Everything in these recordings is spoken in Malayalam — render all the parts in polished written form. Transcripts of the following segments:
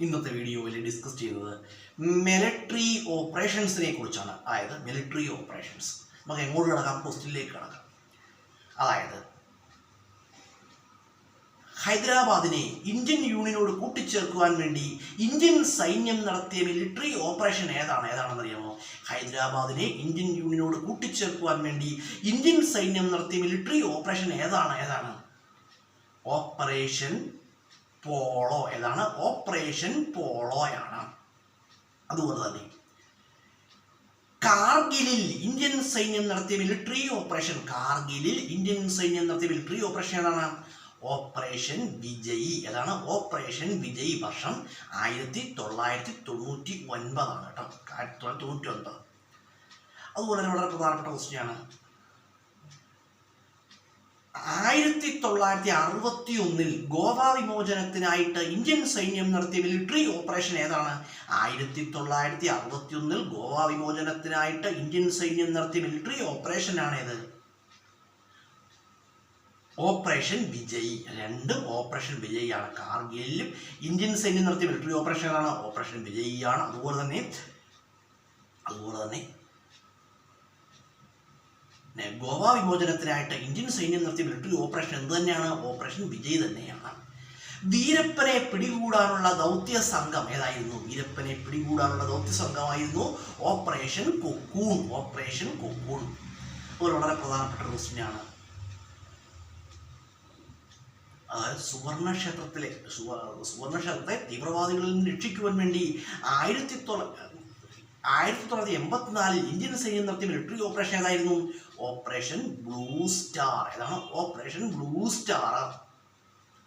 ഇന്നത്തെ വീഡിയോയിൽ ഡിസ്കസ് ചെയ്യുന്നത് മിലിറ്ററി ഓപ്പറേഷൻസിനെ കുറിച്ചാണ്. അതായത് മിലിറ്ററി ഓപ്പറേഷൻസ് നമുക്ക് എങ്ങോട്ട് കിടക്കാം? ക്വസ്റ്റ്യനിലേക്ക് കിടക്കാം. അതായത് ഹൈദരാബാദിനെ ഇന്ത്യൻ യൂണിയനോട് കൂട്ടിച്ചേർക്കുവാൻ വേണ്ടി ഇന്ത്യൻ സൈന്യം നടത്തിയ മിലിറ്ററി ഓപ്പറേഷൻ ഏതാണെന്നറിയാമോ? ഹൈദരാബാദിനെ ഇന്ത്യൻ യൂണിയനോട് കൂട്ടിച്ചേർക്കുവാൻ വേണ്ടി ഇന്ത്യൻ സൈന്യം നടത്തിയ മിലിറ്ററി ഓപ്പറേഷൻ ഏതാണ്? Operation polo. ഓപ്പറേഷൻ പോളോയാണ്. അതുപോലെ തന്നെ കാർഗിലിൽ ഇന്ത്യൻ സൈന്യം നടത്തിയ മിലിറ്ററി ഓപ്പറേഷൻ ഏതാണ്? ഓപ്പറേഷൻ വിജയ്. ഓപ്പറേഷൻ വിജയ്. വർഷം 1999 ആണ് കേട്ടോ. 1999. അതുപോലെ തന്നെ വളരെ പ്രധാനപ്പെട്ട ക്വസ്റ്റ്യനാണ്. 1961 ഗോവ വിമോചനത്തിനായിട്ട് ഇന്ത്യൻ സൈന്യം നടത്തിയ മിലിറ്ററി ഓപ്പറേഷൻ ഏതാണ്? 1961 ഗോവ വിമോചനത്തിനായിട്ട് ഇന്ത്യൻ സൈന്യം നടത്തിയ മിലിറ്ററി ഓപ്പറേഷനാണ് ഓപ്പറേഷൻ വിജയ്. രണ്ടും ഓപ്പറേഷൻ വിജയ് ആണ്. കാർഗിലും ഇന്ത്യൻ സൈന്യം നടത്തിയ മിലിറ്ററി ഓപ്പറേഷൻ ഏതാണ്? ഓപ്പറേഷൻ വിജയ് ആണ്. അതുപോലെ തന്നെ ഗോവ വിമോചനത്തിനായിട്ട് ഇന്ത്യൻ സൈന്യം നടത്തിയ മിലിറ്ററി ഓപ്പറേഷൻ എന്ത് തന്നെയാണ്? ഓപ്പറേഷൻ വിജയ് തന്നെയാണ്. വീരപ്പനെ പിടികൂടാനുള്ള ദൗത്യ സംഘം ഏതായിരുന്നു? വീരപ്പനെ പിടികൂടാനുള്ള ദൗത്യ സംഘമായിരുന്നു ഓപ്പറേഷൻ കൊക്കൂൺ. ഒരു വളരെ പ്രധാനപ്പെട്ട ക്വസ്റ്റ്യനാണ്. അതായത് സുവർണക്ഷേത്രത്തെ തീവ്രവാദികളിൽ നിന്ന് രക്ഷിക്കുവാൻ വേണ്ടി 1984 ഇന്ത്യൻ സൈന്യം നടത്തിയ മിലിറ്ററി ഓപ്പറേഷൻ ഏതായിരുന്നു? Operation blue star. Operation blue star.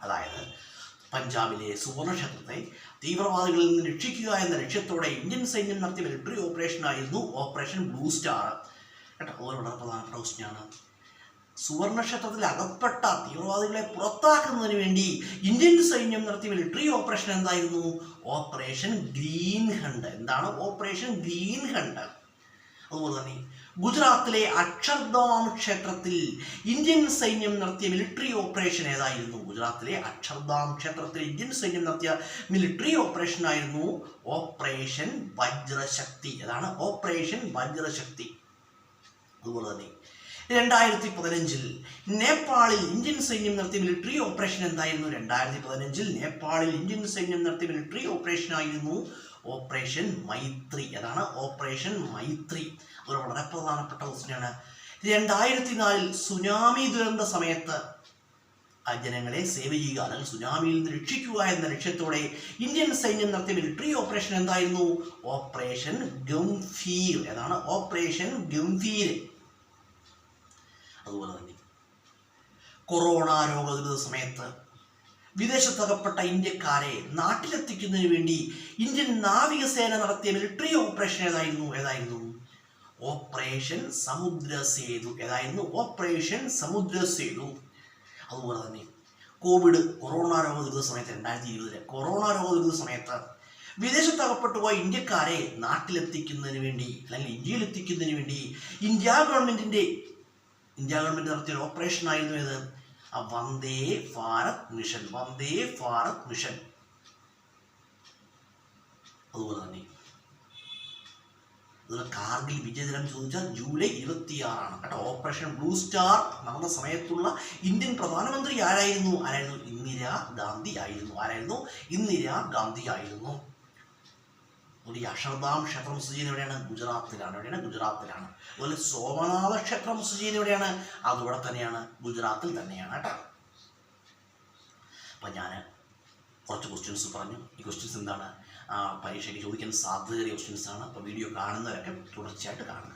അതായത് പഞ്ചാബിലെ സുവർണക്ഷേത്രത്തെ തീവ്രവാദികളിൽ നിന്ന് രക്ഷിക്കുക എന്ന ലക്ഷ്യത്തോടെ ഇന്ത്യൻ സൈന്യം നടത്തിയ മിലിറ്ററി ഓപ്പറേഷൻ ആയിരുന്നു ഓപ്പറേഷൻ ബ്ലൂ സ്റ്റാർ കേട്ടോ. വളരെ പ്രധാനപ്പെട്ട ക്വസ്റ്റ്യനാണ്. സുവർണക്ഷേത്രത്തിൽ അകപ്പെട്ട തീവ്രവാദികളെ പുറത്താക്കുന്നതിന് വേണ്ടി ഇന്ത്യൻ സൈന്യം നടത്തിയ മിലിറ്ററി ഓപ്പറേഷൻ എന്തായിരുന്നു? Operation green hunt. Operation green hunt. അതുപോലെ തന്നെ ഗുജറാത്തിലെ അക്ഷർധാം ക്ഷേത്രത്തിൽ ഇന്ത്യൻ സൈന്യം നടത്തിയ മിലിറ്ററി ഓപ്പറേഷൻ ഏതായിരുന്നു? ഗുജറാത്തിലെ അക്ഷർധാം ക്ഷേത്രത്തിൽ ഇന്ത്യൻ സൈന്യം നടത്തിയ മിലിറ്ററി ഓപ്പറേഷൻ ആയിരുന്നു ഓപ്പറേഷൻ വജ്രശക്തി. ഓപ്പറേഷൻ വജ്രശക്തി. അതുപോലെ തന്നെ 2015 നേപ്പാളിൽ ഇന്ത്യൻ സൈന്യം നടത്തിയ മിലിറ്ററി ഓപ്പറേഷൻ എന്തായിരുന്നു? 2015 നേപ്പാളിൽ ഇന്ത്യൻ സൈന്യം നടത്തിയ മിലിറ്ററി ഓപ്പറേഷൻ ആയിരുന്നു ഓപ്പറേഷൻ മൈത്രി. ഓപ്പറേഷൻ മൈത്രി. അത് വളരെ പ്രധാനപ്പെട്ട ക്വസ്റ്റ്യനാണ്. 2004 സുനാമി ദുരന്ത സമയത്ത് ജനങ്ങളെ സേവ് ചെയ്യുക അല്ലെങ്കിൽ സുനാമിയിൽ നിന്ന് രക്ഷിക്കുക എന്ന ലക്ഷ്യത്തോടെ ഇന്ത്യൻ സൈന്യം നടത്തിയ മിലിറ്ററി ഓപ്പറേഷൻ എന്തായിരുന്നു? ഓപ്പറേഷൻ ഗംഭീർ. ഓപ്പറേഷൻ ഗംഭീർ. അതുപോലെ തന്നെ കൊറോണ രോഗദുരിത സമയത്ത് വിദേശത്തകപ്പെട്ട ഇന്ത്യക്കാരെ നാട്ടിലെത്തിക്കുന്നതിന് വേണ്ടി ഇന്ത്യൻ നാവികസേന നടത്തിയ മിലിറ്ററി ഓപ്പറേഷൻ ഏതായിരുന്നു? ഓപ്പറേഷൻ സമുദ്രസേതു. ഓപ്പറേഷൻ സമുദ്രസേതു. അതുപോലെ തന്നെ കൊറോണ രോഗദുരിത സമയത്ത് 2020 കൊറോണ രോഗദുരിത സമയത്ത് വിദേശത്തകപ്പെട്ടുപോയ ഇന്ത്യക്കാരെ നാട്ടിലെത്തിക്കുന്നതിന് വേണ്ടി അല്ലെങ്കിൽ ഇന്ത്യയിലെത്തിക്കുന്നതിന് വേണ്ടി ഇന്ത്യ ഗവൺമെന്റ് നടത്തിയ ഓപ്പറേഷൻ ആയിരുന്നു വന്ദേ ഭാരത് മിഷൻ. അതുപോലെ തന്നെ കാർഗിൽ വിജയദിനം ചോദിച്ചാൽ ജൂലൈ 26 കേട്ടോ. ഓപ്പറേഷൻ ബ്ലൂ സ്റ്റാർ നടന്ന സമയത്തുള്ള ഇന്ത്യൻ പ്രധാനമന്ത്രി ആരായിരുന്നു? ഇന്ദിരാഗാന്ധി ആയിരുന്നു. ഈ അക്ഷർധാം ക്ഷേത്രം സ്ഥിതി ചെയ്യുന്നത് എവിടെയാണ്? ഗുജറാത്തിലാണ്. അതുപോലെ സോമനാഥ ക്ഷേത്രം സ്ഥിതി ചെയ്യുന്നത് എവിടെയാണ്? അതിവിടെ തന്നെയാണ്, ഗുജറാത്തിൽ തന്നെയാണ് കേട്ടോ. അപ്പം ഞാൻ കുറച്ച് ക്വസ്റ്റ്യൻസ് പറഞ്ഞു. ഈ ക്വസ്റ്റ്യൻസ് പരീക്ഷയ്ക്ക് ചോദിക്കാൻ സാധ്യതയേറിയ ക്വസ്റ്റ്യൻസ് ആണ്. അപ്പോൾ വീഡിയോ കാണുന്നവരൊക്കെ തുടർച്ചയായിട്ട് കാണുക.